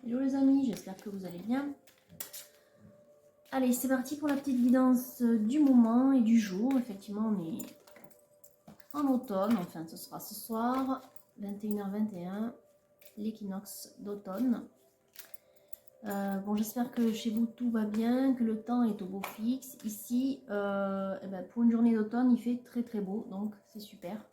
Hello les amis, j'espère que vous allez bien. Allez, c'est parti pour la petite guidance du moment et du jour. Effectivement, on est en automne, enfin ce sera ce soir, 21h21, l'équinoxe d'automne. Bon, j'espère que chez vous tout va bien, que le temps est au beau fixe. Ici, pour une journée d'automne, il fait très très beau, donc c'est super.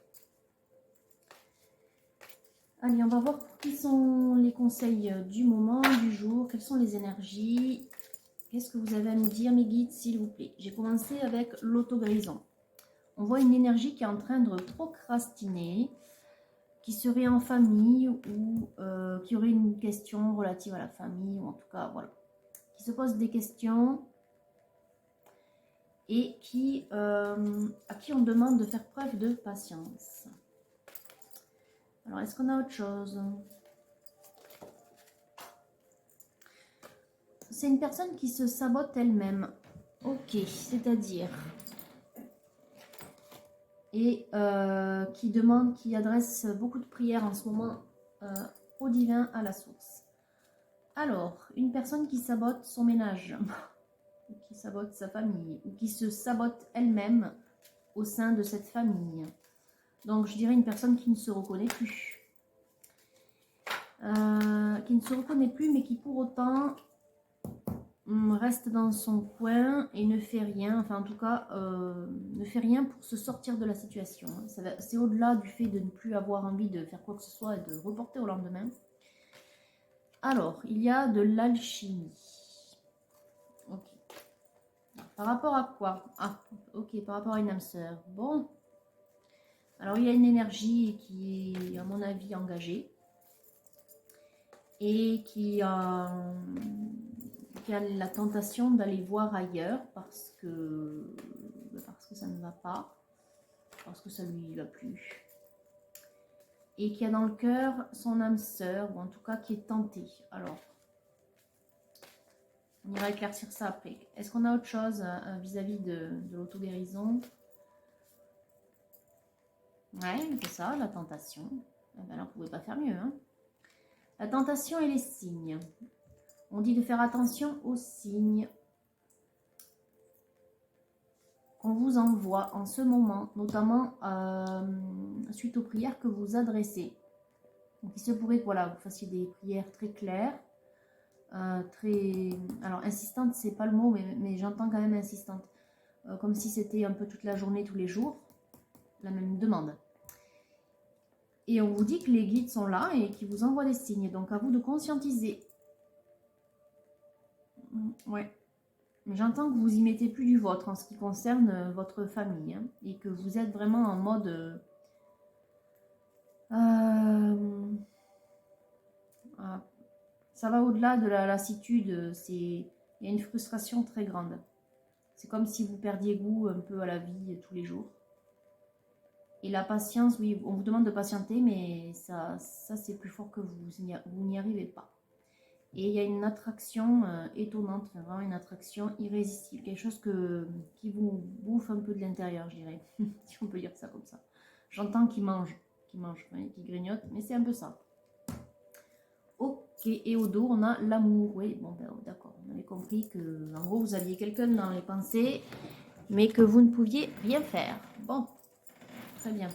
Allez, on va voir quels sont les conseils du moment, du jour, quelles sont les énergies. Qu'est-ce que vous avez à nous dire, mes guides, s'il vous plaît? J'ai commencé avec l'auto-guérison. On voit une énergie qui est en train de procrastiner, qui serait en famille ou qui aurait une question relative à la famille, ou en tout cas, voilà. Qui se pose des questions et à qui on demande de faire preuve de patience. Alors, est-ce qu'on a autre chose? C'est une personne qui se sabote elle-même. Ok, c'est-à-dire... et qui adresse beaucoup de prières en ce moment au divin, à la source. Alors, une personne qui sabote son ménage, ou qui sabote sa famille, ou qui se sabote elle-même au sein de cette famille. Donc, je dirais une personne qui ne se reconnaît plus. Qui ne se reconnaît plus, mais qui pour autant reste dans son coin et ne fait rien, enfin en tout cas ne fait rien pour se sortir de la situation. C'est au-delà du fait de ne plus avoir envie de faire quoi que ce soit et de reporter au lendemain. Alors, il y a de l'alchimie. Ok. Par rapport à quoi? Ah, ok, par rapport à une âme sœur. Bon. Alors, il y a une énergie qui est, à mon avis, engagée. Et qui a la tentation d'aller voir ailleurs parce que ça ne va pas, parce que ça ne lui va plus. Et qui a dans le cœur son âme sœur, ou en tout cas qui est tentée. Alors, on ira éclaircir ça après. Est-ce qu'on a autre chose vis-à-vis de l'auto-guérison? Ouais, c'est ça, la tentation. Eh ben là, on ne pouvait pas faire mieux. Hein. La tentation et les signes. On dit de faire attention aux signes qu'on vous envoie en ce moment, notamment suite aux prières que vous adressez. Donc, il se pourrait que voilà, vous fassiez des prières très claires, alors insistante, c'est pas le mot, mais j'entends quand même insistante, comme si c'était un peu toute la journée, tous les jours, la même demande. Et on vous dit que les guides sont là et qu'ils vous envoient des signes, donc à vous de conscientiser. Ouais. Mais j'entends que vous y mettez plus du vôtre en ce qui concerne votre famille, hein, et que vous êtes vraiment en mode... ça va au-delà de la lassitude, il y a une frustration très grande. C'est comme si vous perdiez goût un peu à la vie tous les jours. Et la patience, oui, on vous demande de patienter, mais ça c'est plus fort que vous n'y arrivez pas. Et il y a une attraction étonnante, vraiment une attraction irrésistible, quelque chose qui vous bouffe un peu de l'intérieur, je dirais, si on peut dire ça comme ça. J'entends qu'il mange, qu'il grignote, mais c'est un peu ça. Ok, et au dos, on a l'amour. Oui, bon, ben, d'accord, on avait compris que, en gros, vous aviez quelqu'un dans les pensées, mais que vous ne pouviez rien faire. Bon, très bien.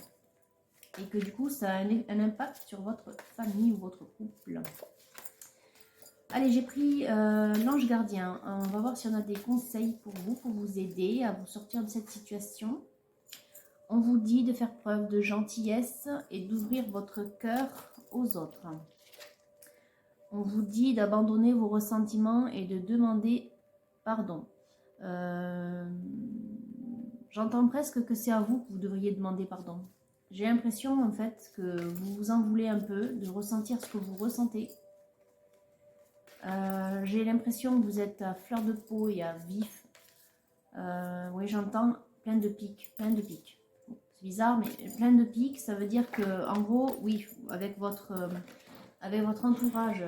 Et que du coup, ça a un impact sur votre famille ou votre couple. Allez, j'ai pris l'ange gardien. On va voir si on a des conseils pour vous aider à vous sortir de cette situation. On vous dit de faire preuve de gentillesse et d'ouvrir votre cœur aux autres. On vous dit d'abandonner vos ressentiments et de demander pardon. J'entends presque que c'est à vous que vous devriez demander pardon. J'ai l'impression en fait que vous vous en voulez un peu de ressentir ce que vous ressentez. J'ai l'impression que vous êtes à fleur de peau et à vif. Oui, j'entends plein de pics, C'est bizarre, mais plein de pics, ça veut dire que, en gros, oui, avec votre entourage,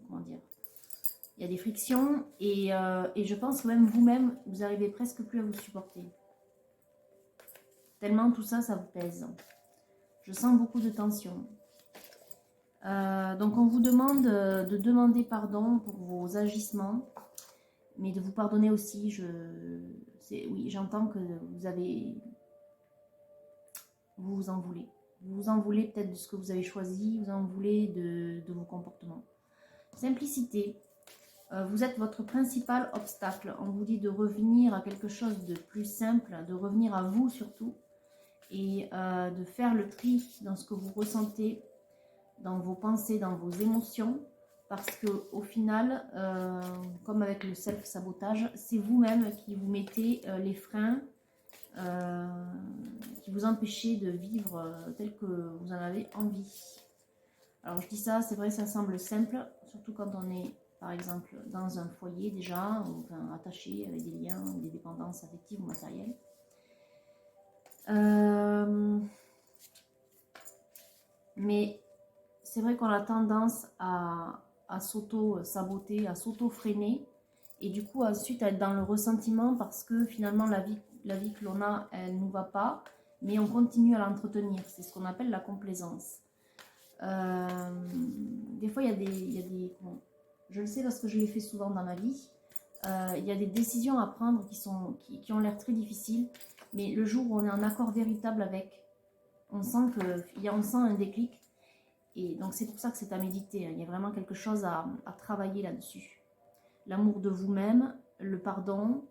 comment dire, il y a des frictions et je pense que même vous-même, vous arrivez presque plus à vous supporter. Tellement tout ça, ça vous pèse. Je sens beaucoup de tension. Donc on vous demande de demander pardon pour vos agissements, mais de vous pardonner aussi. Oui, j'entends que vous vous en voulez. Vous vous en voulez peut-être de ce que vous avez choisi, vous en voulez de vos comportements. Simplicité. Vous êtes votre principal obstacle. On vous dit de revenir à quelque chose de plus simple, de revenir à vous surtout, et de faire le tri dans ce que vous ressentez, dans vos pensées, dans vos émotions, parce que au final, comme avec le self-sabotage, c'est vous-même qui vous mettez les freins, qui vous empêchez de vivre tel que vous en avez envie. Alors je dis ça, c'est vrai, ça semble simple, surtout quand on est par exemple dans un foyer déjà, ou enfin, attaché avec des liens, des dépendances affectives ou matérielles. Mais c'est vrai qu'on a tendance à s'auto-saboter, à s'auto-freiner, et du coup ensuite à être dans le ressentiment parce que finalement la vie que l'on a, elle ne nous va pas, mais on continue à l'entretenir. C'est ce qu'on appelle la complaisance. Des fois, il y a des bon, je le sais parce que je l'ai fait souvent dans ma vie, il y a des décisions à prendre qui ont l'air très difficiles, mais le jour où on est en accord véritable avec, on sent un déclic, et donc c'est pour ça que c'est à méditer, hein. Il y a vraiment quelque chose à travailler là-dessus. L'amour de vous-même, le pardon,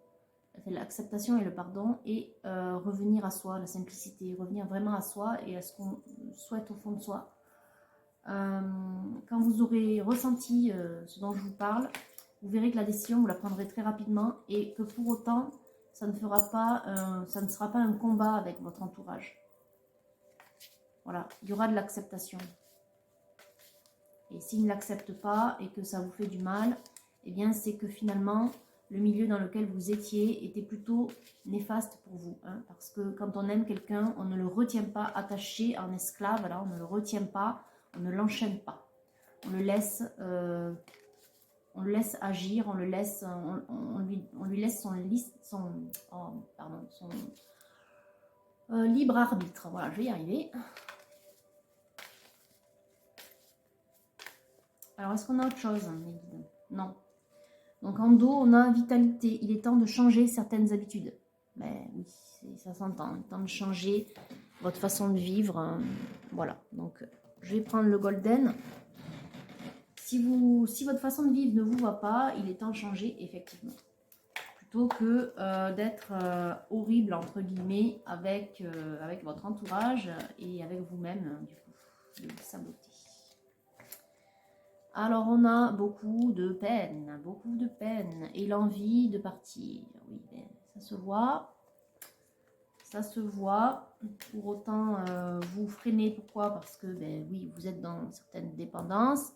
l'acceptation et le pardon, et revenir à soi, la simplicité, revenir vraiment à soi et à ce qu'on souhaite au fond de soi. Quand vous aurez ressenti ce dont je vous parle, vous verrez que la décision, vous la prendrez très rapidement, et que pour autant, ça ne sera pas un combat avec votre entourage. Voilà, il y aura de l'acceptation. Et s'il ne l'accepte pas et que ça vous fait du mal, eh bien c'est que finalement, le milieu dans lequel vous étiez était plutôt néfaste pour vous. Hein, parce que quand on aime quelqu'un, on ne le retient pas attaché en esclave, là, on ne le retient pas, on ne l'enchaîne pas. On le laisse agir, on lui laisse son libre arbitre. Voilà, je vais y arriver. Alors, est-ce qu'on a autre chose, mes guides? Non. Donc, en dos, on a vitalité. Il est temps de changer certaines habitudes. Mais oui, ça s'entend. Il est temps de changer votre façon de vivre. Voilà. Donc, je vais prendre le golden. Si votre façon de vivre ne vous va pas, il est temps de changer, effectivement. Plutôt que d'être horrible, entre guillemets, avec votre entourage et avec vous-même, du coup, de vous saboter. Alors, on a beaucoup de peine, et l'envie de partir. Oui, ben, ça se voit. Ça se voit. Pour autant, vous freinez. Pourquoi? Parce que, ben oui, vous êtes dans certaines dépendances.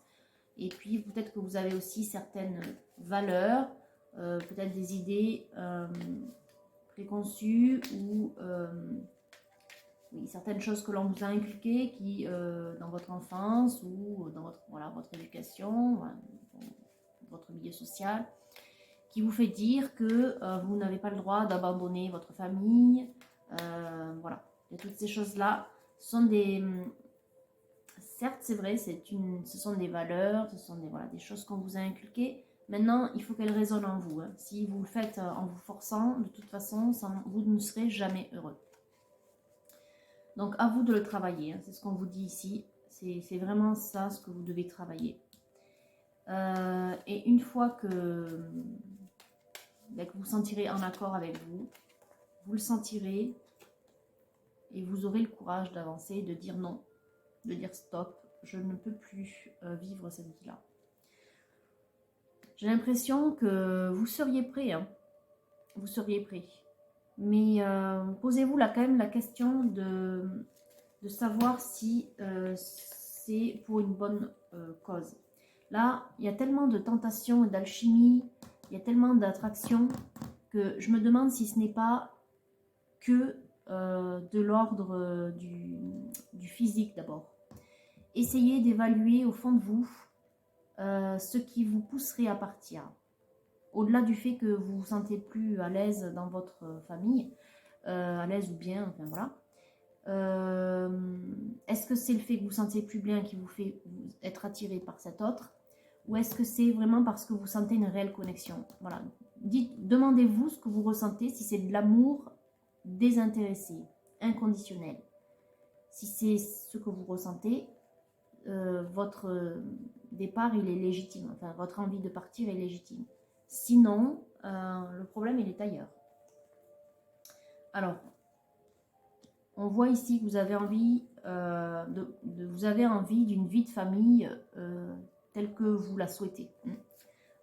Et puis, peut-être que vous avez aussi certaines valeurs, peut-être des idées préconçues ou oui, certaines choses que l'on vous a inculquées qui, dans votre enfance ou dans votre éducation, votre milieu social, qui vous fait dire que vous n'avez pas le droit d'abandonner votre famille. Voilà, et toutes ces choses-là sont des... Certes, c'est vrai, ce sont des valeurs, ce sont des choses qu'on vous a inculquées. Maintenant, il faut qu'elles résonnent en vous. Hein. Si vous le faites en vous forçant, de toute façon, vous ne serez jamais heureux. Donc, à vous de le travailler. Hein. C'est ce qu'on vous dit ici. C'est vraiment ça ce que vous devez travailler. Et une fois que vous vous sentirez en accord avec vous, vous le sentirez et vous aurez le courage d'avancer, de dire non, de dire stop, je ne peux plus vivre cette vie-là. J'ai l'impression que vous seriez prêt, hein. Vous seriez prêt. Mais posez-vous là quand même la question de savoir si c'est pour une bonne cause. Là, il y a tellement de tentations et d'alchimie, il y a tellement d'attractions que je me demande si ce n'est pas que de l'ordre du physique d'abord. Essayez d'évaluer au fond de vous ce qui vous pousserait à partir. Au-delà du fait que vous vous sentez plus à l'aise dans votre famille, à l'aise ou bien, enfin voilà. Est-ce que c'est le fait que vous vous sentez plus bien qui vous fait être attiré par cet autre? Ou est-ce que c'est vraiment parce que vous sentez une réelle connexion? Voilà. Demandez-vous ce que vous ressentez, si c'est de l'amour désintéressé, inconditionnel. Si c'est ce que vous ressentez, votre départ, il est légitime. Enfin, votre envie de partir est légitime. Sinon, le problème, il est ailleurs. Alors, on voit ici que vous avez envie vous avez envie d'une vie de famille telle que vous la souhaitez.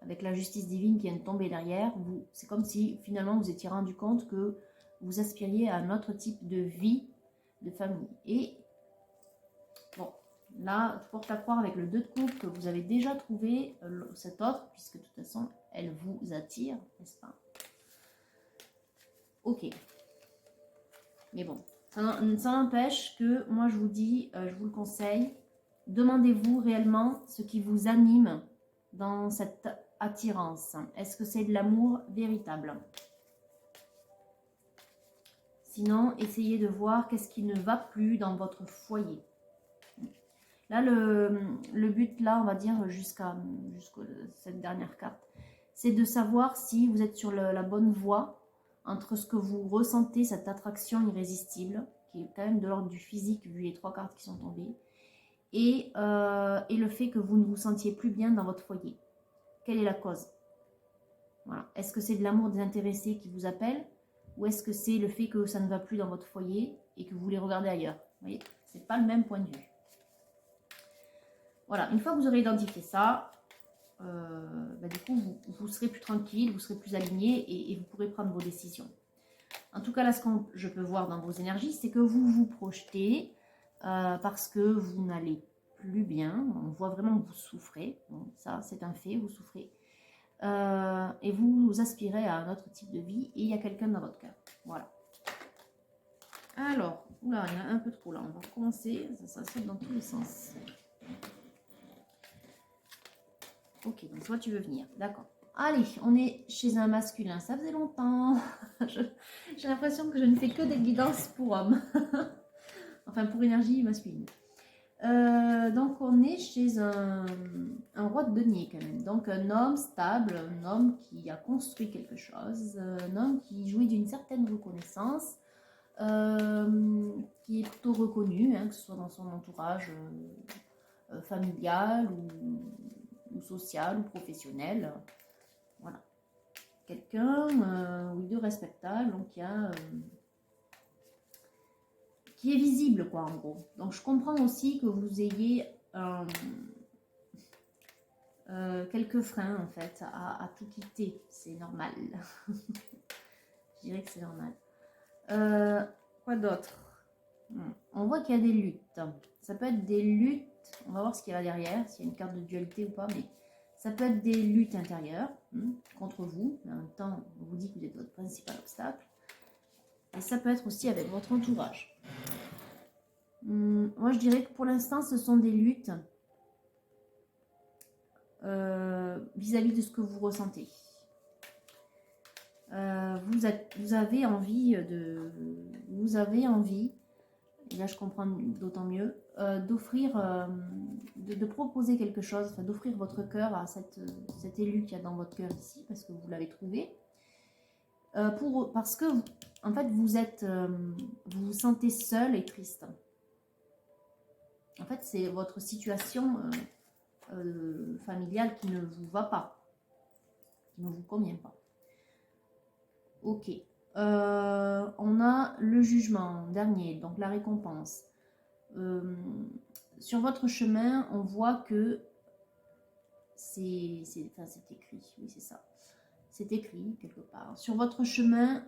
Avec la justice divine qui vient de tomber derrière, c'est comme si finalement vous étiez rendu compte que vous aspiriez à un autre type de vie de famille. Et bon, là, je porte à croire avec le 2 de coupe que vous avez déjà trouvé cette autre, puisque de toute façon, elle vous attire, n'est-ce pas? Ok. Mais bon, ça n'empêche que moi je vous dis, je vous le conseille, demandez-vous réellement ce qui vous anime dans cette attirance. Est-ce que c'est de l'amour véritable? Sinon, essayez de voir qu'est-ce qui ne va plus dans votre foyer. Là, le but, là, on va dire, jusqu'à cette dernière carte, c'est de savoir si vous êtes sur la bonne voie entre ce que vous ressentez, cette attraction irrésistible, qui est quand même de l'ordre du physique, vu les 3 cartes qui sont tombées, et le fait que vous ne vous sentiez plus bien dans votre foyer. Quelle est la cause? Voilà. Est-ce que c'est de l'amour désintéressé qui vous appelle? Ou est-ce que c'est le fait que ça ne va plus dans votre foyer et que vous voulez regarder ailleurs? Vous voyez, c'est pas le même point de vue. Voilà, une fois que vous aurez identifié ça, du coup, vous serez plus tranquille, vous serez plus aligné et vous pourrez prendre vos décisions. En tout cas, là, ce que je peux voir dans vos énergies, c'est que vous vous projetez parce que vous n'allez plus bien. On voit vraiment que vous souffrez. Bon, ça, c'est un fait, vous souffrez. Et vous aspirez à un autre type de vie et il y a quelqu'un dans votre cœur. Voilà. Alors, oula, il y en a un peu trop là. On va recommencer. Ça saute dans tous les sens. Ok, donc toi tu veux venir, d'accord. Allez, on est chez un masculin, ça faisait longtemps. J'ai l'impression que je ne fais que des guidances pour hommes. Enfin, pour énergie masculine. Donc on est chez un roi de denier quand même. Donc un homme stable, un homme qui a construit quelque chose, un homme qui jouit d'une certaine reconnaissance, qui est plutôt reconnu, hein, que ce soit dans son entourage familial ou social ou professionnel. Voilà. Quelqu'un oui, de respectable, donc qui est visible, quoi, en gros. Donc je comprends aussi que vous ayez quelques freins, en fait, à tout quitter. C'est normal. Je dirais que c'est normal. Quoi d'autre? On voit qu'il y a des luttes. Ça peut être des luttes. On va voir ce qu'il y a derrière, s'il y a une carte de dualité ou pas, mais ça peut être des luttes intérieures contre vous. En même temps, on vous dit que vous êtes votre principal obstacle. Et ça peut être aussi avec votre entourage. Moi, je dirais que pour l'instant, ce sont des luttes vis-à-vis de ce que vous ressentez. Vous avez envie, et là je comprends d'autant mieux, d'offrir, de proposer quelque chose, enfin, d'offrir votre cœur à cet élu qu'il y a dans votre cœur ici, parce que vous l'avez trouvé. Parce que, en fait, vous vous sentez seul et triste. En fait, c'est votre situation familiale qui ne vous va pas, qui ne vous convient pas. Ok. On a le jugement dernier, donc la récompense. Sur votre chemin, on voit que c'est écrit, oui c'est ça. C'est écrit quelque part. Sur votre chemin,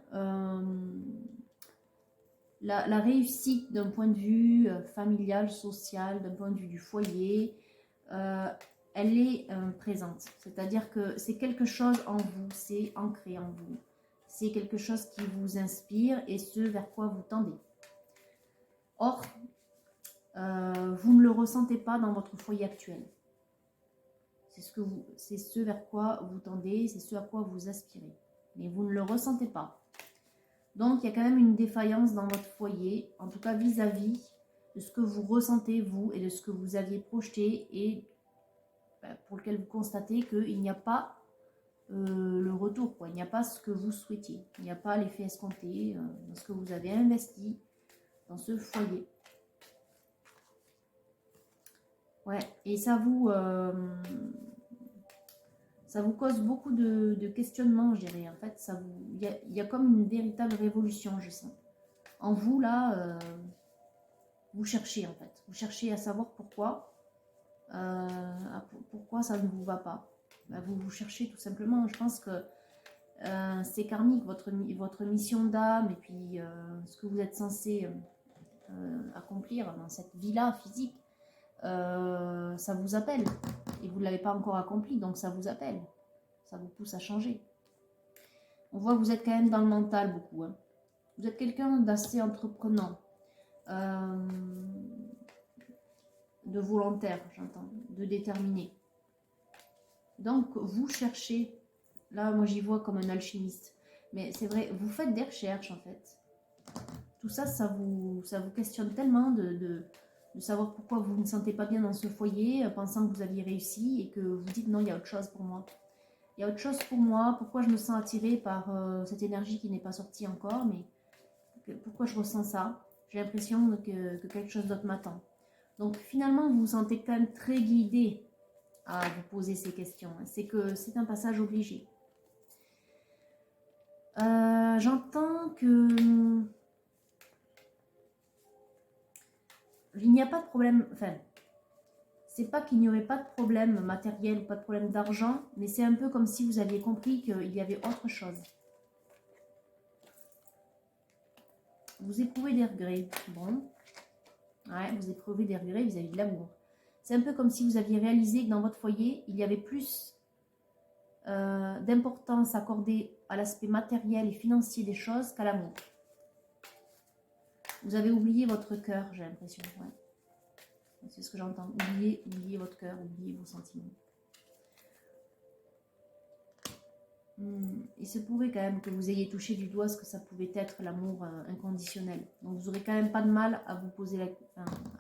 la réussite d'un point de vue familial, social, d'un point de vue du foyer, elle est présente. C'est-à-dire que c'est quelque chose en vous, c'est ancré en vous. C'est quelque chose qui vous inspire et ce vers quoi vous tendez. Or, vous ne le ressentez pas dans votre foyer actuel. C'est ce vers quoi vous tendez, c'est ce à quoi vous aspirez. Mais vous ne le ressentez pas. Donc, il y a quand même une défaillance dans votre foyer, en tout cas vis-à-vis de ce que vous ressentez, vous, et de ce que vous aviez projeté, et pour lequel vous constatez qu'il n'y a pas le retour, quoi. Il n'y a pas ce que vous souhaitiez. Il n'y a pas l'effet escompté dans ce que vous avez investi dans ce foyer. Ouais, et ça vous cause beaucoup de questionnements, je dirais. En fait, il y a comme une véritable révolution, je sens. En vous, là, vous cherchez, en fait. Vous cherchez à savoir pourquoi. Pourquoi ça ne vous va pas. Vous cherchez tout simplement. Je pense que c'est karmique, votre mission d'âme, et puis ce que vous êtes censé accomplir dans cette vie-là physique, ça vous appelle. Et vous ne l'avez pas encore accompli, donc ça vous appelle. Ça vous pousse à changer. On voit que vous êtes quand même dans le mental beaucoup. Hein. Vous êtes quelqu'un d'assez entreprenant. De volontaire, j'entends. De déterminé. Donc, vous cherchez. Là, moi, j'y vois comme un alchimiste. Mais c'est vrai, vous faites des recherches, en fait. Tout ça, ça vous questionne tellement de savoir pourquoi vous ne sentez pas bien dans ce foyer, pensant que vous aviez réussi, et que vous dites non, il y a autre chose pour moi. Il y a autre chose pour moi, pourquoi je me sens attirée par cette énergie qui n'est pas sortie encore, mais pourquoi je ressens ça? J'ai l'impression que quelque chose d'autre m'attend. Donc finalement, vous vous sentez quand même très guidé à vous poser ces questions. C'est que c'est un passage obligé. J'entends que il n'y a pas de problème, enfin, c'est pas qu'il n'y aurait pas de problème matériel ou pas de problème d'argent, mais c'est un peu comme si vous aviez compris qu'il y avait autre chose. Vous éprouvez des regrets. Bon. Ouais, vous éprouvez des regrets vis-à-vis de l'amour. C'est un peu comme si vous aviez réalisé que dans votre foyer, il y avait plus d'importance accordée à l'aspect matériel et financier des choses qu'à l'amour. Vous avez oublié votre cœur, j'ai l'impression. Ouais. C'est ce que j'entends. Oubliez votre cœur, oubliez vos sentiments. Il se pourrait quand même que vous ayez touché du doigt ce que ça pouvait être l'amour inconditionnel. Donc vous n'aurez quand même pas de mal à vous poser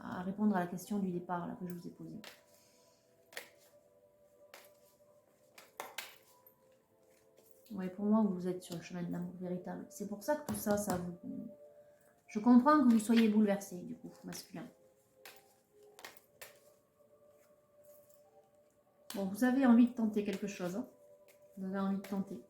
à répondre à la question du départ là, que je vous ai posée. Oui, pour moi, vous êtes sur le chemin de l'amour véritable. C'est pour ça que tout ça, ça vous... Je comprends que vous soyez bouleversé, du coup, masculin. Bon, vous avez envie de tenter quelque chose. Hein. Vous avez envie de tenter.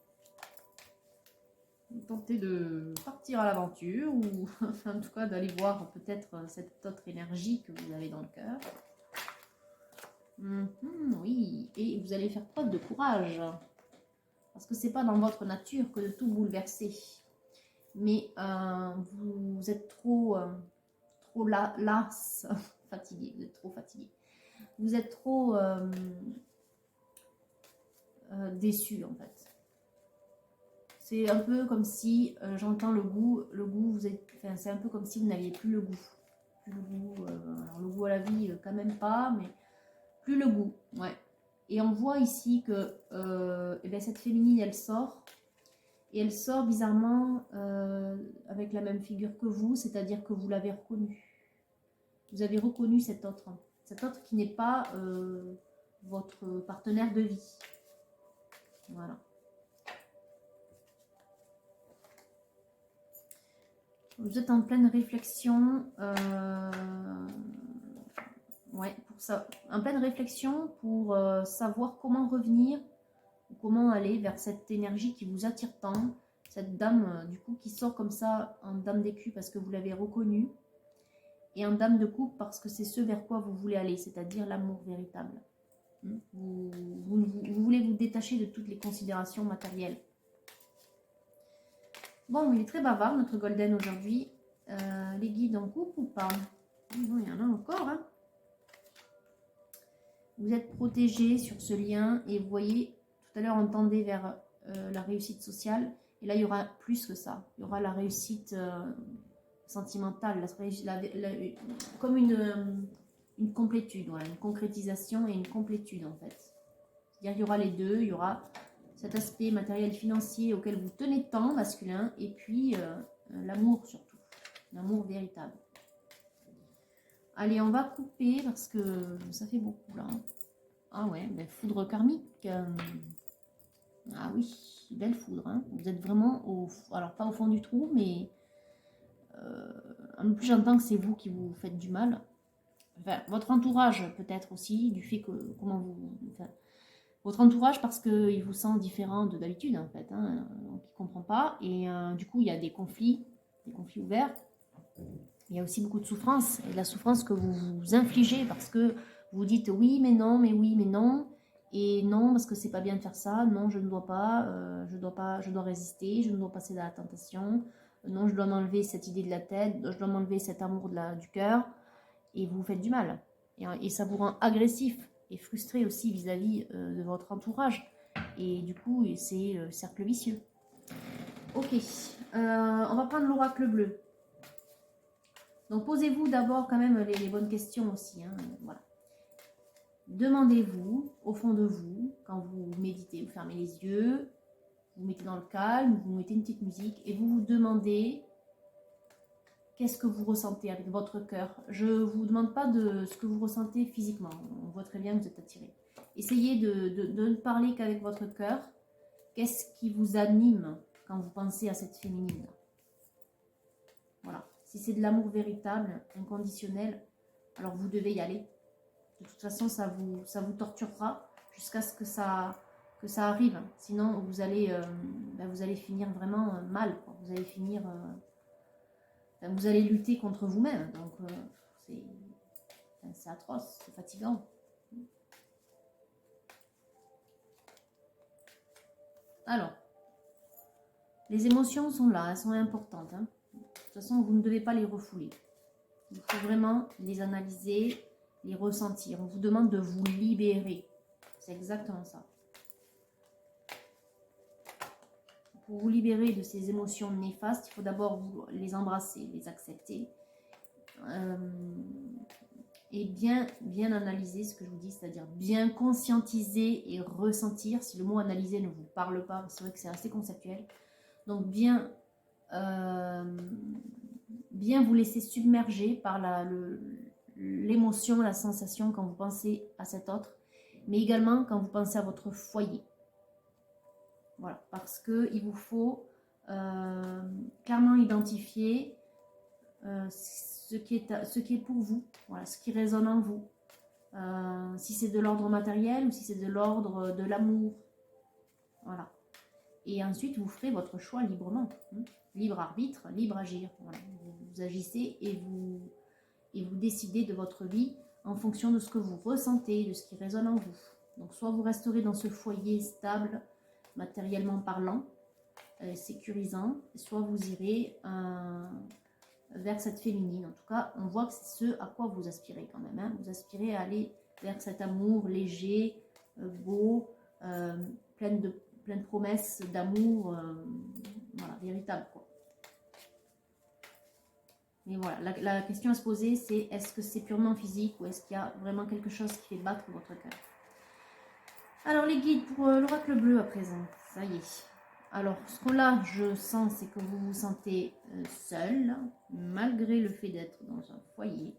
Tenter de partir à l'aventure ou en tout cas d'aller voir peut-être cette autre énergie que vous avez dans le cœur. Oui, et vous allez faire preuve de courage. Parce que c'est pas dans votre nature que de tout bouleverser. Mais vous êtes trop las, fatigué, vous êtes trop fatigué. Vous êtes trop déçu en fait. C'est un peu comme si, j'entends le goût, c'est un peu comme si vous n'aviez plus le goût. Plus le goût, alors le goût à la vie, quand même pas, mais plus le goût, ouais. Et on voit ici que cette féminine, elle sort. Et elle sort bizarrement avec la même figure que vous, c'est-à-dire que vous l'avez reconnue. Vous avez reconnu cet autre qui n'est pas votre partenaire de vie. Voilà. Vous êtes en pleine réflexion. Ouais, pour ça. En pleine réflexion pour savoir comment revenir, comment aller vers cette énergie qui vous attire tant. Cette dame, du coup, qui sort comme ça en dame d'écu parce que vous l'avez reconnue. Et en dame de coupe parce que c'est ce vers quoi vous voulez aller, c'est-à-dire l'amour véritable. Vous voulez vous détacher de toutes les considérations matérielles. Bon, il est très bavard, notre Golden, aujourd'hui. Les guides en coupe ou pas? Bon, il y en a encore. Hein. Vous êtes protégé sur ce lien et vous voyez, tout à l'heure, on tendait vers la réussite sociale. Et là, il y aura plus que ça. Il y aura la réussite sentimentale, comme une complétude, voilà, une concrétisation et une complétude en fait. C'est-à-dire qu'il y aura les deux, il y aura cet aspect matériel financier auquel vous tenez tant, masculin, et puis l'amour surtout, l'amour véritable. Allez, on va couper parce que ça fait beaucoup là. Ah ouais, belle foudre karmique. Ah oui, belle foudre. Hein. Vous êtes vraiment au... Alors pas au fond du trou, mais... en plus j'entends que c'est vous qui vous faites du mal. Enfin, votre entourage peut-être aussi, du fait que... Comment vous... Enfin, votre entourage parce qu'il vous sent différent de d'habitude en fait. Hein, donc il ne comprend pas. Et du coup, il y a des conflits ouverts. Il y a aussi beaucoup de souffrance. Et de la souffrance que vous vous infligez parce que vous dites oui mais non, mais oui mais non. Et non, parce que c'est pas bien de faire ça. Non, je ne dois pas. Je dois résister. Je ne dois pas céder à la tentation. Non, je dois m'enlever cette idée de la tête. Je dois m'enlever cet amour du cœur. Et vous vous faites du mal. Et ça vous rend agressif et frustré aussi vis-à-vis de votre entourage. Et du coup, c'est le cercle vicieux. Ok. On va prendre l'oracle bleu. Donc, posez-vous d'abord quand même les bonnes questions aussi. Hein, voilà. Demandez-vous, au fond de vous, quand vous méditez, vous fermez les yeux, vous mettez dans le calme, vous mettez une petite musique et vous vous demandez qu'est-ce que vous ressentez avec votre cœur. Je ne vous demande pas de ce que vous ressentez physiquement. On voit très bien que vous êtes attiré. Essayez de ne parler qu'avec votre cœur. Qu'est-ce qui vous anime quand vous pensez à cette féminine? Voilà. Si c'est de l'amour véritable, inconditionnel, alors vous devez y aller. De toute façon, ça vous torturera jusqu'à ce que ça arrive. Sinon, vous allez finir vraiment mal. Quoi. Vous allez finir... vous allez lutter contre vous-même. Donc, c'est atroce, c'est fatigant. Alors, les émotions sont là, elles sont importantes. Hein. De toute façon, vous ne devez pas les refouler. Il faut vraiment les analyser, les ressentir. On vous demande de vous libérer. C'est exactement ça. Pour vous libérer de ces émotions néfastes, il faut d'abord les embrasser, les accepter. Et bien analyser ce que je vous dis, c'est-à-dire bien conscientiser et ressentir. Si le mot analyser ne vous parle pas, c'est vrai que c'est assez conceptuel. Donc bien vous laisser submerger par l'émotion, la sensation quand vous pensez à cet autre, mais également quand vous pensez à votre foyer. Voilà, parce qu'il vous faut clairement identifier ce qui est pour vous, voilà, ce qui résonne en vous. Si c'est de l'ordre matériel ou si c'est de l'ordre de l'amour. Voilà. Et ensuite, vous ferez votre choix librement. Libre arbitre, libre agir. Voilà. Vous agissez et vous décidez de votre vie en fonction de ce que vous ressentez, de ce qui résonne en vous. Donc, soit vous resterez dans ce foyer stable, matériellement parlant, sécurisant, soit vous irez vers cette féminine. En tout cas, on voit que c'est ce à quoi vous aspirez quand même. Hein. Vous aspirez à aller vers cet amour léger, beau, plein de promesses d'amour, voilà, véritable, quoi. Mais voilà, la question à se poser, c'est est-ce que c'est purement physique ou est-ce qu'il y a vraiment quelque chose qui fait battre votre cœur? Alors, les guides pour l'oracle bleu à présent, ça y est. Alors, ce que là, je sens, c'est que vous vous sentez seul, malgré le fait d'être dans un foyer.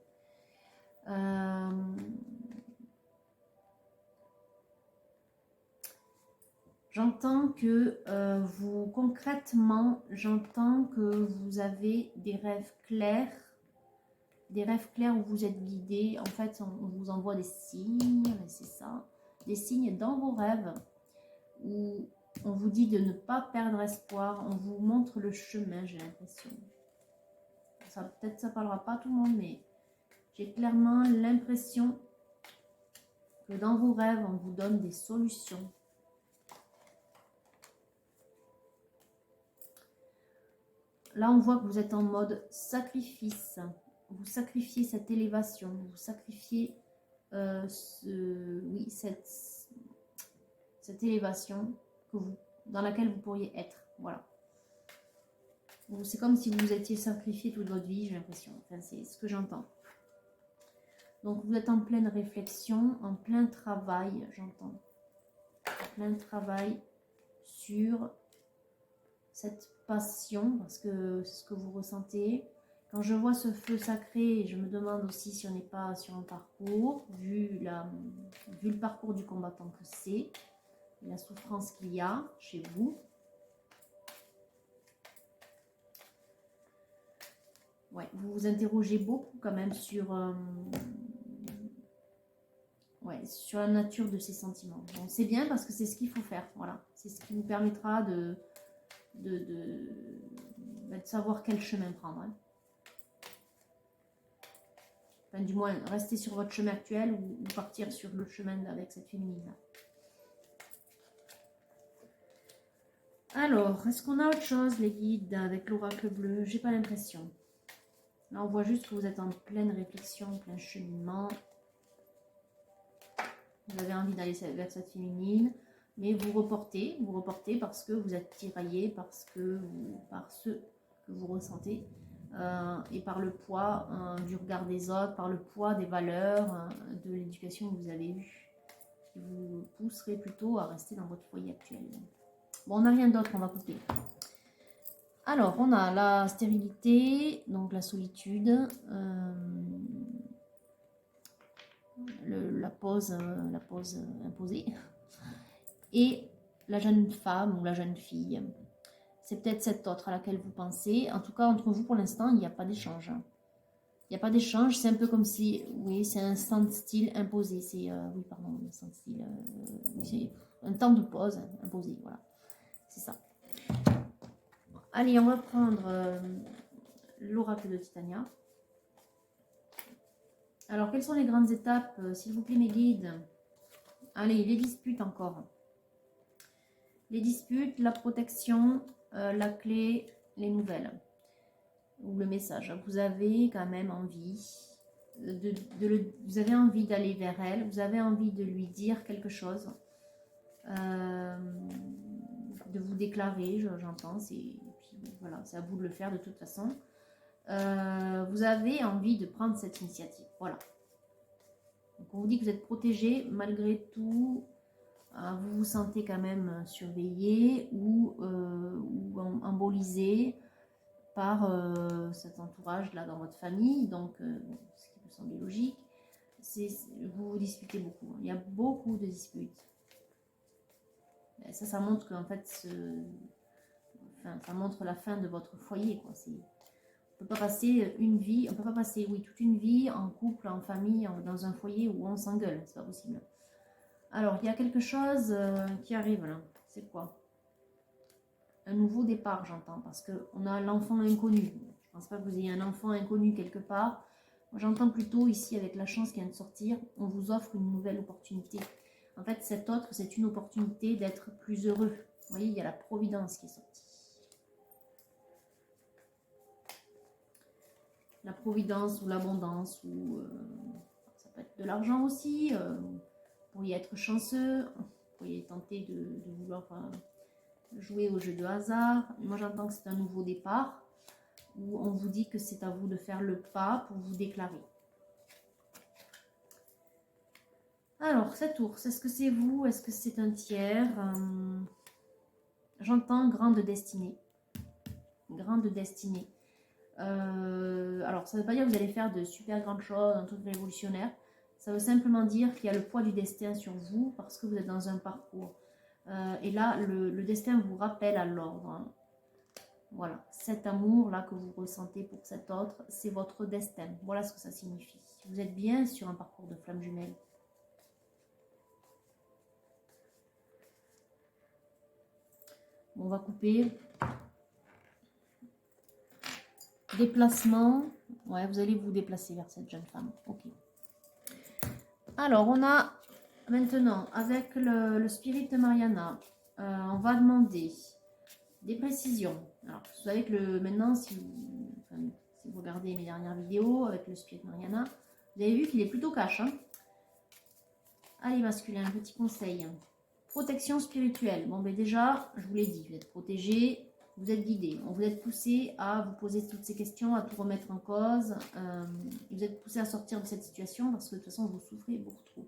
J'entends que concrètement, j'entends que vous avez des rêves clairs où vous êtes guidé. En fait, on vous envoie des signes, c'est ça, des signes dans vos rêves où on vous dit de ne pas perdre espoir, on vous montre le chemin, j'ai l'impression. Peut-être ça parlera pas à tout le monde, mais j'ai clairement l'impression que dans vos rêves, on vous donne des solutions. Là, on voit que vous êtes en mode sacrifice. Vous sacrifiez cette élévation, vous sacrifiez cette élévation dans laquelle vous pourriez être. Voilà. C'est comme si vous étiez sacrifié toute votre vie, j'ai l'impression. Enfin, c'est ce que j'entends. Donc, vous êtes en pleine réflexion, en plein travail, j'entends. En plein travail sur cette passion, parce que c'est ce que vous ressentez. Quand je vois ce feu sacré, je me demande aussi si on n'est pas sur un parcours, vu le parcours du combattant que c'est, la souffrance qu'il y a chez vous. Ouais, vous vous interrogez beaucoup quand même sur, sur la nature de ces sentiments. Bon, c'est bien parce que c'est ce qu'il faut faire, voilà. C'est ce qui vous permettra de savoir quel chemin prendre. Hein. Enfin, du moins, rester sur votre chemin actuel ou partir sur le chemin avec cette féminine-là. Alors, est-ce qu'on a autre chose, les guides, avec l'oracle bleu? J'ai pas l'impression. Là, on voit juste que vous êtes en pleine réflexion, plein cheminement. Vous avez envie d'aller vers cette féminine, mais vous reportez parce que vous êtes tiraillé, par ce que vous ressentez, et par le poids du regard des autres, par le poids des valeurs, de l'éducation que vous avez eue, qui vous pousserait plutôt à rester dans votre foyer actuel. Bon, on n'a rien d'autre, on va couper. Alors, on a la stérilité, donc la solitude, la pause imposée, et la jeune femme ou la jeune fille. C'est peut-être cette autre à laquelle vous pensez. En tout cas, entre vous, pour l'instant, il n'y a pas d'échange. Il n'y a pas d'échange, c'est un peu comme si, oui, c'est un stand-still imposé. C'est, oui, pardon, un stand-still, c'est un temps de pause imposé, voilà. C'est ça. Allez, on va prendre l'oracle de Titania. Alors, quelles sont les grandes étapes, s'il vous plaît, mes guides? Allez, les disputes encore. Les disputes, la protection, la clé, les nouvelles. Ou le message. Vous avez quand même envie vous avez envie d'aller vers elle, vous avez envie de lui dire quelque chose, de vous déclarer, j'entends, voilà, c'est à vous de le faire de toute façon. Vous avez envie de prendre cette initiative, voilà. Donc on vous dit que vous êtes protégé malgré tout. Vous vous sentez quand même surveillé ou embolisé par cet entourage là dans votre famille, donc ce qui me semble logique. Vous vous disputez beaucoup, il y a beaucoup de disputes. Et ça montre qu'en fait ça montre la fin de votre foyer, quoi. On peut pas passer une vie, on peut pas passer toute une vie en couple, en famille, dans un foyer où on s'engueule, c'est pas possible. Alors il y a quelque chose qui arrive là, c'est quoi? Un nouveau départ, j'entends, parce qu'on a l'enfant inconnu. Je ne pense pas que vous ayez un enfant inconnu quelque part. Moi, j'entends plutôt ici, avec la chance qui vient de sortir, on vous offre une nouvelle opportunité. En fait, cette autre, c'est une opportunité d'être plus heureux. Vous voyez, il y a la providence qui est sortie. La providence ou l'abondance, ou ça peut être de l'argent aussi. Vous pourriez être chanceux, vous pourriez tenter de vouloir jouer au jeu de hasard. Moi, j'entends que c'est un nouveau départ, où on vous dit que c'est à vous de faire le pas pour vous déclarer. Alors, cet ours, est-ce que c'est vous? Est-ce que c'est un tiers? J'entends grande destinée. Grande destinée. Alors, ça ne veut pas dire que vous allez faire de super grandes choses, un truc révolutionnaire. Ça veut simplement dire qu'il y a le poids du destin sur vous parce que vous êtes dans un parcours. Et là, le destin vous rappelle à l'ordre. Hein. Voilà, cet amour-là que vous ressentez pour cet autre, c'est votre destin. Voilà ce que ça signifie. Vous êtes bien sur un parcours de flamme jumelle. Bon, on va couper. Déplacement. Ouais, vous allez vous déplacer vers cette jeune femme. Ok. Alors, on a maintenant, avec le spirit de Mariana, on va demander des précisions. Alors, vous savez que maintenant, si vous regardez mes dernières vidéos avec le spirit de Mariana, vous avez vu qu'il est plutôt cash. Hein. Allez, masculin, petit conseil. Protection spirituelle. Bon, ben déjà, je vous l'ai dit, vous êtes protégé, vous êtes guidé. Vous êtes poussé à vous poser toutes ces questions, à tout remettre en cause. Vous êtes poussé à sortir de cette situation parce que de toute façon, vous souffrez beaucoup trop.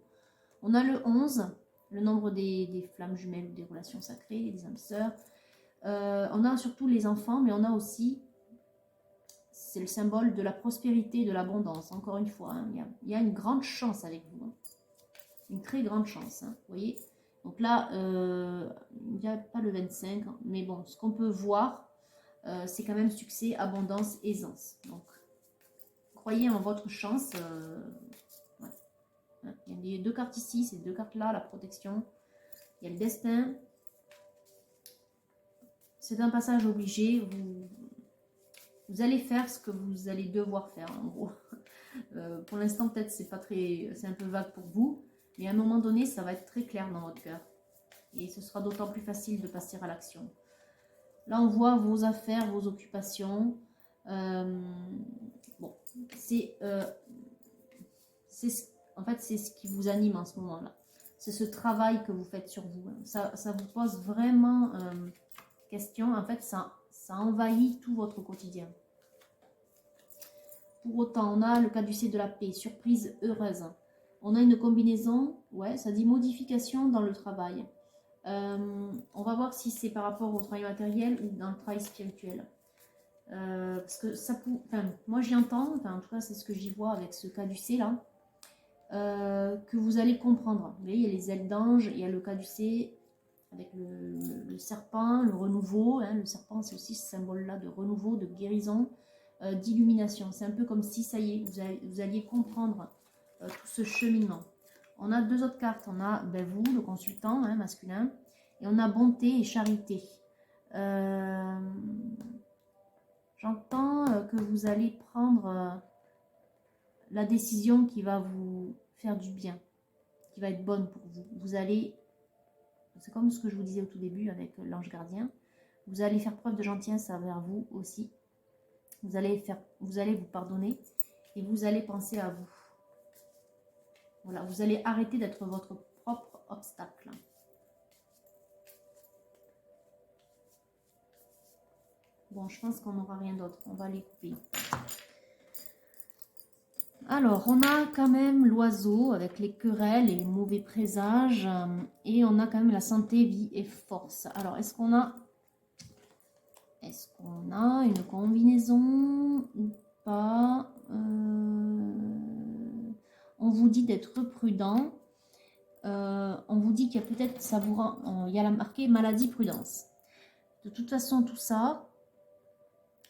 On a le 11, le nombre des flammes jumelles ou des relations sacrées, des âmes sœurs. On a surtout les enfants, mais on a aussi, c'est le symbole de la prospérité et de l'abondance. Encore une fois, hein, il y a une grande chance avec vous. Hein. Une très grande chance, hein, vous voyez. Donc là, il n'y a pas le 25, mais bon, ce qu'on peut voir, c'est quand même succès, abondance, aisance. Donc, croyez en votre chance. Ouais. Il y a les deux cartes ici, ces deux cartes là, la protection. Il y a le destin. C'est un passage obligé. Vous allez faire ce que vous allez devoir faire, en gros. Pour l'instant, peut-être, c'est un peu vague pour vous. Mais à un moment donné, ça va être très clair dans votre cœur. Et ce sera d'autant plus facile de passer à l'action. Là, on voit vos affaires, vos occupations. Bon, en fait, c'est ce qui vous anime en ce moment-là. C'est ce travail que vous faites sur vous. Ça vous pose vraiment question. En fait, ça envahit tout votre quotidien. Pour autant, on a le caducée de la paix, surprise heureuse. On a une combinaison, ouais, ça dit modification dans le travail. On va voir si c'est par rapport au travail matériel ou dans le travail spirituel. Parce que ça peut, moi j'y entends, en tout cas c'est ce que j'y vois avec ce caducée là, que vous allez comprendre. Vous voyez, il y a les ailes d'ange, il y a le caducée avec le serpent, le renouveau. Hein, le serpent c'est aussi ce symbole là de renouveau, de guérison, d'illumination. C'est un peu comme si ça y est, vous alliez comprendre tout ce cheminement. On a deux autres cartes. On a vous, le consultant hein, masculin, et on a bonté et charité. J'entends que vous allez prendre la décision qui va vous faire du bien, qui va être bonne pour vous. Vous allez, c'est comme ce que je vous disais au tout début avec l'ange gardien, vous allez faire preuve de gentillesse envers vous aussi. Vous allez vous pardonner et vous allez penser à vous. Voilà, vous allez arrêter d'être votre propre obstacle. Bon, je pense qu'on n'aura rien d'autre. On va les couper. Alors, on a quand même l'oiseau avec les querelles et les mauvais présages. Et on a quand même la santé, vie et force. Alors, est-ce qu'on a une combinaison ou pas? On vous dit d'être prudent. On vous dit qu'il y a peut-être, ça vous rend, il y a la marqué maladie, prudence. De toute façon, tout ça,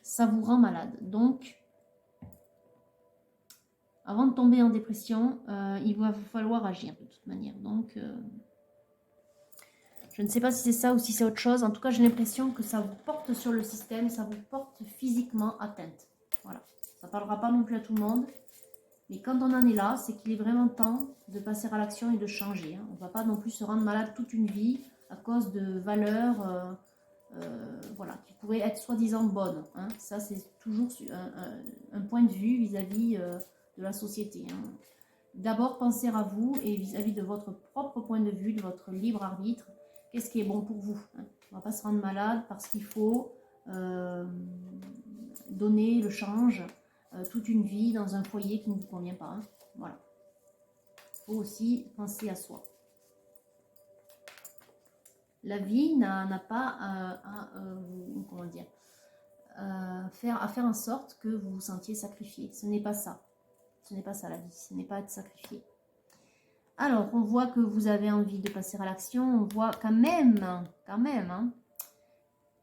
ça vous rend malade. Donc, avant de tomber en dépression, il va falloir agir de toute manière. Donc, je ne sais pas si c'est ça ou si c'est autre chose. En tout cas, j'ai l'impression que ça vous porte sur le système, ça vous porte physiquement atteinte. Voilà. Ça ne parlera pas non plus à tout le monde. Mais quand on en est là, c'est qu'il est vraiment temps de passer à l'action et de changer. Hein. On ne va pas non plus se rendre malade toute une vie à cause de valeurs voilà, qui pourraient être soi-disant bonnes. Hein. Ça, c'est toujours un point de vue vis-à-vis de la société. Hein. D'abord, penser à vous et vis-à-vis de votre propre point de vue, de votre libre arbitre. Qu'est-ce qui est bon pour vous hein. On ne va pas se rendre malade parce qu'il faut donner le change toute une vie dans un foyer qui ne vous convient pas. Hein. Voilà. Il faut aussi penser à soi. La vie n'a pas comment dire, à faire en sorte que vous vous sentiez sacrifié. Ce n'est pas ça. Ce n'est pas ça la vie. Ce n'est pas être sacrifié. Alors, on voit que vous avez envie de passer à l'action. On voit quand même, hein,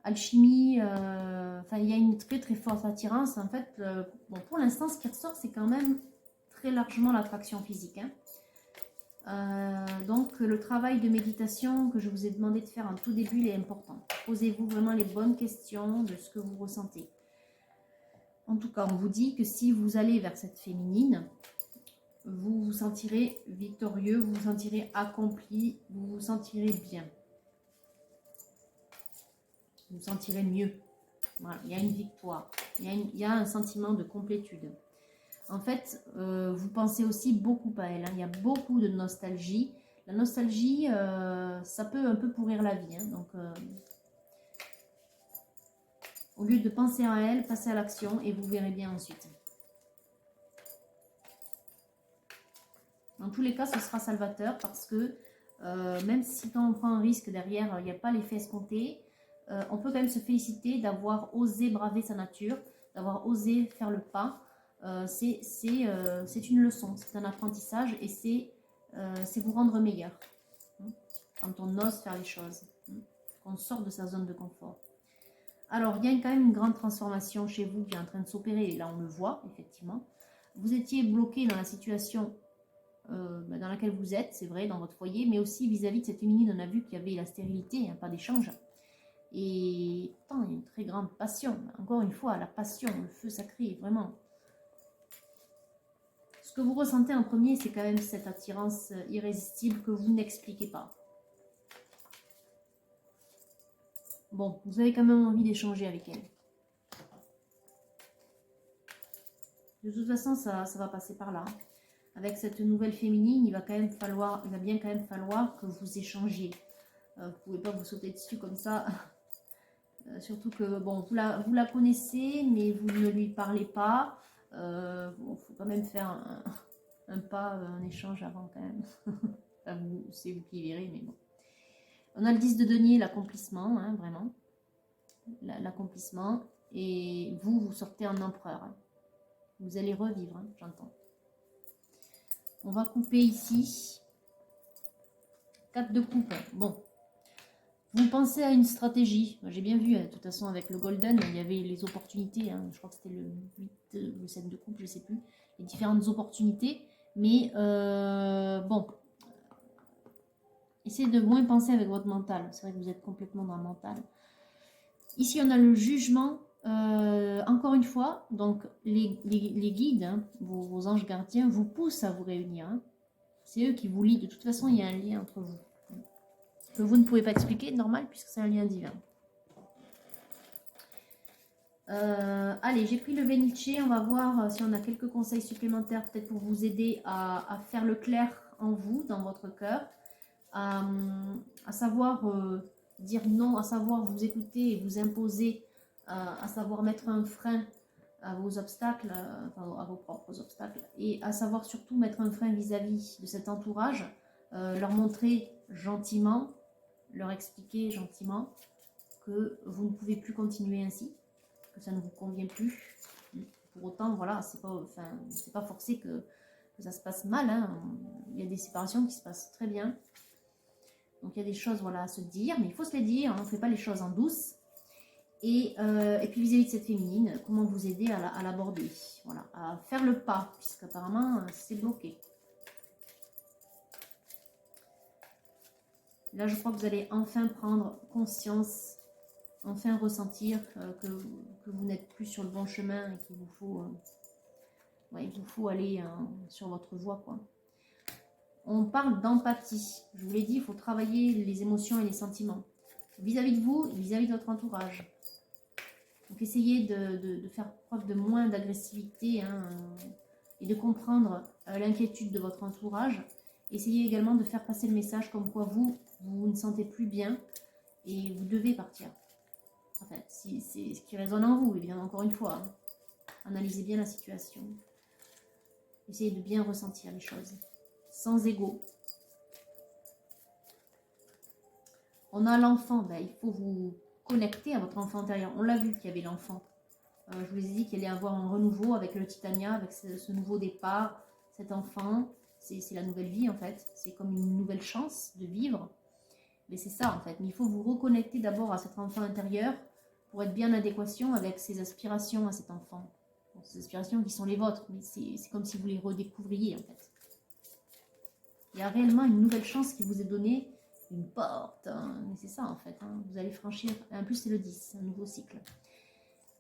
alchimie, il y a une très très forte attirance. En fait, bon, pour l'instant, ce qui ressort, c'est quand même très largement l'attraction physique. Hein. Donc, le travail de méditation que je vous ai demandé de faire en tout début, il est important. Posez-vous vraiment les bonnes questions de ce que vous ressentez. En tout cas, on vous dit que si vous allez vers cette féminine, vous vous sentirez victorieux, vous vous sentirez accompli, vous vous sentirez bien. Vous vous sentirez mieux. Voilà, il y a une victoire, il y a un sentiment de complétude. En fait, vous pensez aussi beaucoup à elle. Hein. Il y a beaucoup de nostalgie. La nostalgie, ça peut un peu pourrir la vie. Hein. Donc, au lieu de penser à elle, passez à l'action et vous verrez bien ensuite. Dans tous les cas, ce sera salvateur parce que même si quand on prend un risque derrière, il n'y a pas l'effet escompté, on peut quand même se féliciter d'avoir osé braver sa nature, d'avoir osé faire le pas. C'est une leçon, c'est un apprentissage et c'est vous rendre meilleur. Quand on ose faire les choses, qu'on sort de sa zone de confort. Alors, il y a quand même une grande transformation chez vous qui est en train de s'opérer, et là on le voit, effectivement. Vous étiez bloqué dans la situation dans laquelle vous êtes, c'est vrai, dans votre foyer, mais aussi vis-à-vis de cette féminine, on a vu qu'il y avait la stérilité, pas d'échange. Et pourtant, il y a une très grande passion. Encore une fois, la passion, le feu sacré, vraiment. Ce que vous ressentez en premier, c'est quand même cette attirance irrésistible que vous n'expliquez pas. Bon, vous avez quand même envie d'échanger avec elle. De toute façon, ça va passer par là. Avec cette nouvelle féminine, il va bien quand même falloir que vous échangiez. Vous ne pouvez pas vous sauter dessus comme ça. Surtout que, bon, vous la connaissez, mais vous ne lui parlez pas. Bon, faut quand même faire un pas, un échange avant quand même. Enfin, c'est vous qui verrez, mais bon. On a le 10 de denier, l'accomplissement, hein, vraiment. L'accomplissement. Et vous sortez en empereur. Hein. Vous allez revivre, hein, j'entends. On va couper ici. 4 de coupe. Bon. Vous pensez à une stratégie. J'ai bien vu, de toute façon, avec le Golden, il y avait les opportunités. Hein, je crois que c'était le 8, le 7 de coupe, je ne sais plus. Les différentes opportunités. Mais, bon. Essayez de moins penser avec votre mental. C'est vrai que vous êtes complètement dans le mental. Ici, on a le jugement. Encore une fois, donc les guides, hein, vos anges gardiens, vous poussent à vous réunir. Hein. C'est eux qui vous lient. De toute façon, il y a un lien entre vous. Que vous ne pouvez pas expliquer, normal, puisque c'est un lien divin. Allez, j'ai pris le Venice. On va voir si on a quelques conseils supplémentaires, peut-être pour vous aider à faire le clair en vous, dans votre cœur. À savoir dire non, à savoir vous écouter et vous imposer, à savoir mettre un frein à vos obstacles, à vos propres obstacles, et à savoir surtout mettre un frein vis-à-vis de cet entourage, leur montrer gentiment, leur expliquer gentiment que vous ne pouvez plus continuer ainsi, que ça ne vous convient plus. Pour autant, voilà, c'est pas forcé que ça se passe mal. Hein. Il y a des séparations qui se passent très bien. Donc il y a des choses, voilà, à se dire, mais il faut se les dire, on ne fait pas les choses en douce. Et puis vis-à-vis de cette féminine, comment vous aider à l'aborder, voilà, à faire le pas, puisqu'apparemment c'est bloqué. Là, je crois que vous allez enfin prendre conscience, enfin ressentir que vous n'êtes plus sur le bon chemin et qu'il vous faut, il vous faut aller sur votre voie, quoi. On parle d'empathie. Je vous l'ai dit, il faut travailler les émotions et les sentiments. Vis-à-vis de vous, vis-à-vis de votre entourage. Donc essayez de faire preuve de moins d'agressivité hein, et de comprendre l'inquiétude de votre entourage. Essayez également de faire passer le message comme quoi vous ne sentez plus bien et vous devez partir. En fait, c'est ce qui résonne en vous, évidemment, encore une fois. Hein. Analysez bien la situation. Essayez de bien ressentir les choses. Sans ego. On a l'enfant, ben, il faut vous connecter à votre enfant intérieur. On l'a vu qu'il y avait l'enfant. Je vous ai dit qu'il allait y avoir un renouveau avec le Titania, avec ce nouveau départ, cet enfant. C'est la nouvelle vie en fait. C'est comme une nouvelle chance de vivre. Mais c'est ça en fait. Mais il faut vous reconnecter d'abord à cet enfant intérieur pour être bien en adéquation avec ses aspirations à cet enfant. Bon, ces aspirations qui sont les vôtres, mais c'est comme si vous les redécouvriez en fait. Il y a réellement une nouvelle chance qui vous est donnée, une porte, hein. Mais c'est ça en fait, hein. Vous allez franchir, en plus c'est le 10, un nouveau cycle.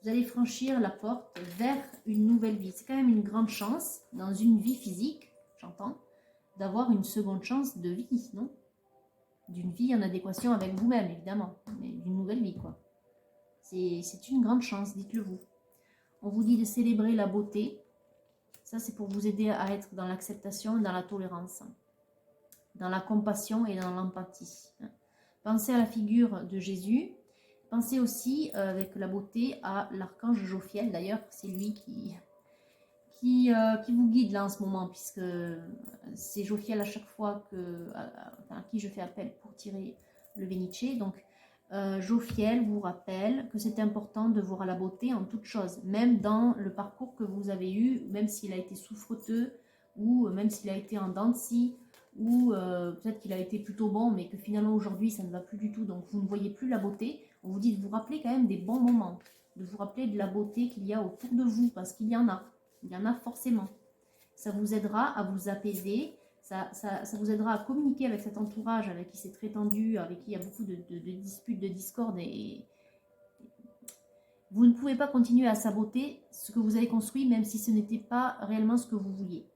Vous allez franchir la porte vers une nouvelle vie. C'est quand même une grande chance, dans une vie physique, j'entends, d'avoir une seconde chance de vie, non? D'une vie en adéquation avec vous-même, évidemment, mais d'une nouvelle vie, quoi. C'est une grande chance, dites-le vous. On vous dit de célébrer la beauté. Ça, c'est pour vous aider à être dans l'acceptation, dans la tolérance, dans la compassion et dans l'empathie. Pensez à la figure de Jésus. Pensez aussi, avec la beauté, à l'archange Jophiel. D'ailleurs, c'est lui qui vous guide là en ce moment, puisque c'est Jophiel à chaque fois à qui je fais appel pour tirer le Venice. Donc, Jophiel vous rappelle que c'est important de voir la beauté en toute chose, même dans le parcours que vous avez eu, même s'il a été souffreteux, ou même s'il a été en dents de scie, ou peut-être qu'il a été plutôt bon, mais que finalement aujourd'hui ça ne va plus du tout, donc vous ne voyez plus la beauté. On vous dit de vous rappeler quand même des bons moments, de vous rappeler de la beauté qu'il y a autour de vous, parce qu'il y en a forcément. Ça vous aidera à vous apaiser, ça vous aidera à communiquer avec cet entourage avec qui c'est très tendu, avec qui il y a beaucoup de disputes, de discordes, et vous ne pouvez pas continuer à saboter ce que vous avez construit, même si ce n'était pas réellement ce que vous vouliez.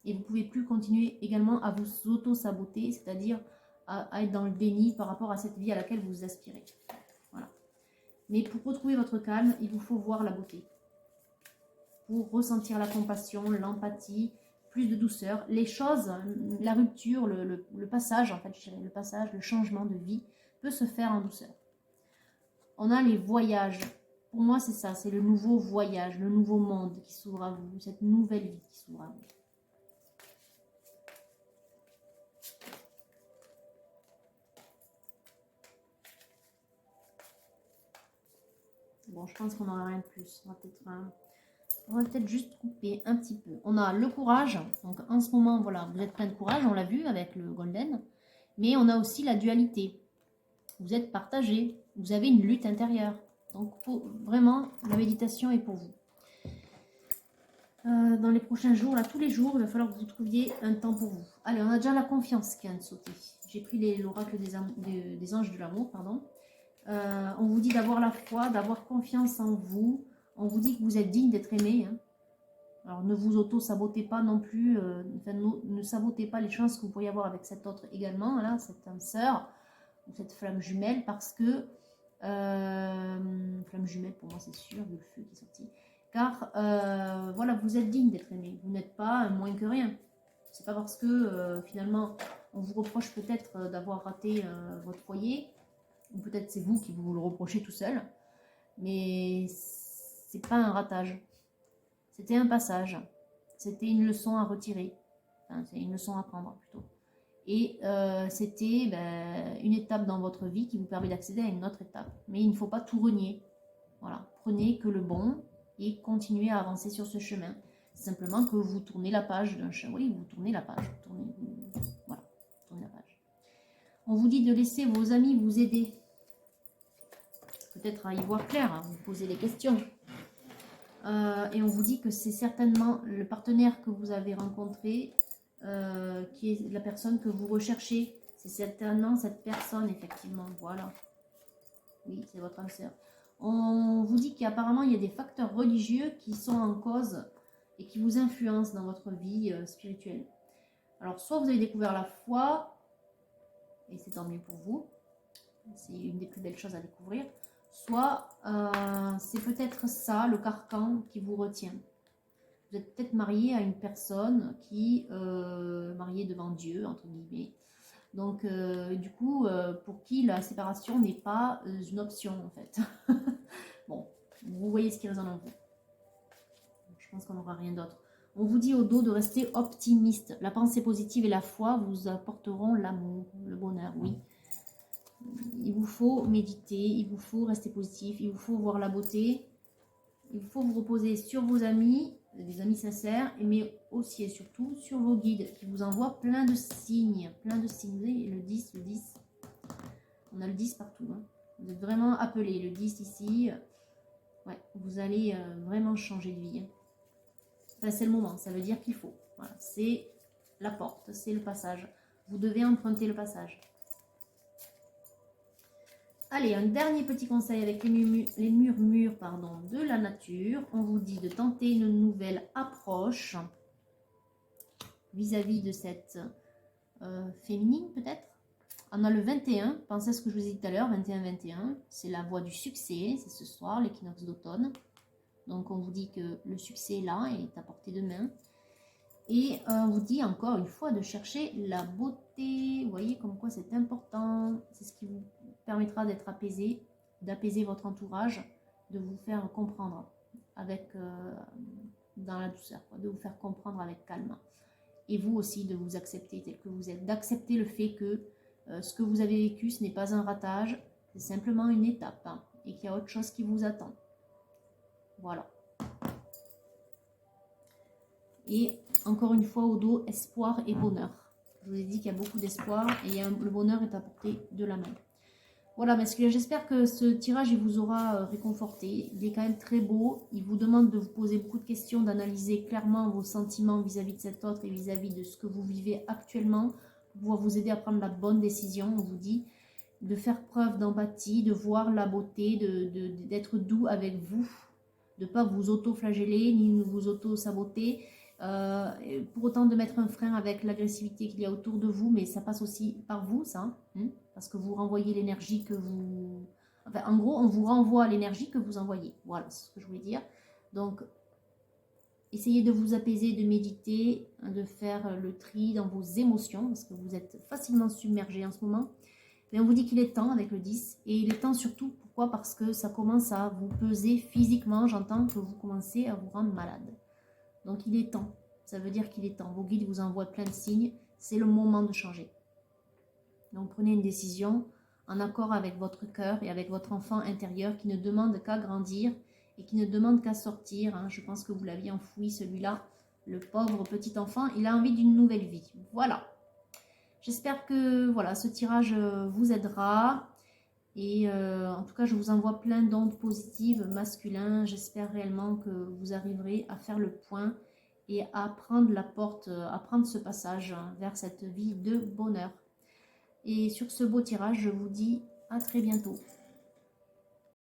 Et vous ne pouvez plus continuer également à vous auto-saboter, c'est-à-dire à être dans le déni par rapport à cette vie à laquelle vous aspirez. Voilà. Mais pour retrouver votre calme, il vous faut voir la beauté. Pour ressentir la compassion, l'empathie, plus de douceur. Les choses, la rupture, le passage, en fait, je dirais, le passage, le changement de vie peut se faire en douceur. On a les voyages. Pour moi, c'est ça, c'est le nouveau voyage, le nouveau monde qui s'ouvre à vous, cette nouvelle vie qui s'ouvre à vous. Bon, je pense qu'on n'aura rien de plus. On va peut-être juste couper un petit peu. On a le courage. Donc en ce moment, voilà, vous êtes plein de courage, on l'a vu avec le golden. Mais on a aussi la dualité. Vous êtes partagé. Vous avez une lutte intérieure. Donc vraiment, la méditation est pour vous. Dans les prochains jours, là, tous les jours, il va falloir que vous trouviez un temps pour vous. Allez, on a déjà la confiance qui vient de sauter. J'ai pris l'oracle des anges de l'amour, pardon. On vous dit d'avoir la foi, d'avoir confiance en vous. On vous dit que vous êtes digne d'être aimé. Hein. Alors ne vous auto-sabotez pas non plus, ne sabotez pas les chances que vous pourriez avoir avec cet autre également, là, cette âme sœur, ou cette flamme jumelle, parce que, flamme jumelle pour moi c'est sûr, vu le feu qui est sorti, car voilà, vous êtes digne d'être aimé, vous n'êtes pas moins que rien. C'est pas parce que finalement on vous reproche peut-être d'avoir raté votre foyer, ou peut-être c'est vous qui vous le reprochez tout seul, mais c'est pas un ratage. C'était un passage, c'était une leçon à retirer, enfin, c'est une leçon à prendre plutôt. Et c'était une étape dans votre vie qui vous permet d'accéder à une autre étape. Mais il ne faut pas tout renier. Voilà, prenez que le bon et continuez à avancer sur ce chemin. C'est simplement que vous tournez la page d'un chemin. Oui, vous tournez la page. Voilà, tournez la page. On vous dit de laisser vos amis vous aider. Peut-être à y voir clair, à vous poser des questions. Et on vous dit que c'est certainement le partenaire que vous avez rencontré qui est la personne que vous recherchez. C'est certainement cette personne, effectivement. Voilà. Oui, c'est votre âme sœur. On vous dit qu'apparemment, il y a des facteurs religieux qui sont en cause et qui vous influencent dans votre vie spirituelle. Alors, soit vous avez découvert la foi, et c'est tant mieux pour vous. C'est une des plus belles choses à découvrir. Soit c'est peut-être ça, le carcan qui vous retient. Vous êtes peut-être marié à une personne qui mariée devant Dieu, entre guillemets. Donc, du coup, pour qui la séparation n'est pas une option, en fait. Bon, vous voyez ce qui résonne en vous. Je pense qu'on n'aura rien d'autre. On vous dit au dos de rester optimiste. La pensée positive et la foi vous apporteront l'amour, le bonheur, oui. Il vous faut méditer, il vous faut rester positif, il vous faut voir la beauté, il faut vous reposer sur vos amis, des amis sincères, mais aussi et surtout sur vos guides qui vous envoient plein de signes. Vous voyez, le 10, on a le 10 partout. Hein. Vous êtes vraiment appelés, le 10 ici. Ouais, vous allez vraiment changer de vie. Hein. Enfin, c'est le moment, ça veut dire qu'il faut. Voilà, c'est la porte, c'est le passage. Vous devez emprunter le passage. Allez, un dernier petit conseil avec les murmures de la nature. On vous dit de tenter une nouvelle approche vis-à-vis de cette féminine peut-être. On a le 21, pensez à ce que je vous ai dit tout à l'heure, 21-21, c'est la voie du succès, c'est ce soir, l'équinoxe d'automne. Donc on vous dit que le succès est là, est à portée de main. Et on vous dit encore une fois de chercher la beauté, vous voyez comme quoi c'est important, c'est ce qui vous permettra d'être apaisé, d'apaiser votre entourage, de vous faire comprendre avec, dans la douceur, de vous faire comprendre avec calme. Et vous aussi de vous accepter tel que vous êtes, d'accepter le fait que ce que vous avez vécu, ce n'est pas un ratage, C'est simplement une étape hein, et qu'il y a autre chose qui vous attend. Voilà. Et encore une fois au dos, espoir et bonheur. Je vous ai dit qu'il y a beaucoup d'espoir et le bonheur est à portée de la main. Voilà, mais j'espère que ce tirage il vous aura réconforté. Il est quand même très beau. Il vous demande de vous poser beaucoup de questions, d'analyser clairement vos sentiments vis-à-vis de cet autre et vis-à-vis de ce que vous vivez actuellement pour pouvoir vous aider à prendre la bonne décision. On vous dit de faire preuve d'empathie, de voir la beauté, d'être doux avec vous, de ne pas vous auto-flageller ni vous auto-saboter. Pour autant de mettre un frein avec l'agressivité qu'il y a autour de vous, mais ça passe aussi par vous, ça, hein, parce que vous renvoyez l'énergie que vous... Enfin, en gros, on vous renvoie l'énergie que vous envoyez. Voilà, c'est ce que je voulais dire. Donc, essayez de vous apaiser, de méditer, de faire le tri dans vos émotions, parce que vous êtes facilement submergé en ce moment. Mais on vous dit qu'il est temps avec le 10, et il est temps surtout, pourquoi? Parce que ça commence à vous peser physiquement, j'entends que vous commencez à vous rendre malade. Donc il est temps, ça veut dire qu'il est temps. Vos guides vous envoient plein de signes, c'est le moment de changer. Donc prenez une décision en accord avec votre cœur et avec votre enfant intérieur qui ne demande qu'à grandir et qui ne demande qu'à sortir. Hein. Je pense que vous l'aviez enfoui celui-là, le pauvre petit enfant, il a envie d'une nouvelle vie. Voilà. J'espère que voilà, ce tirage vous aidera. Et en tout cas, je vous envoie plein d'ondes positives masculins. J'espère réellement que vous arriverez à faire le point et à prendre la porte, à prendre ce passage vers cette vie de bonheur. Et sur ce beau tirage, je vous dis à très bientôt.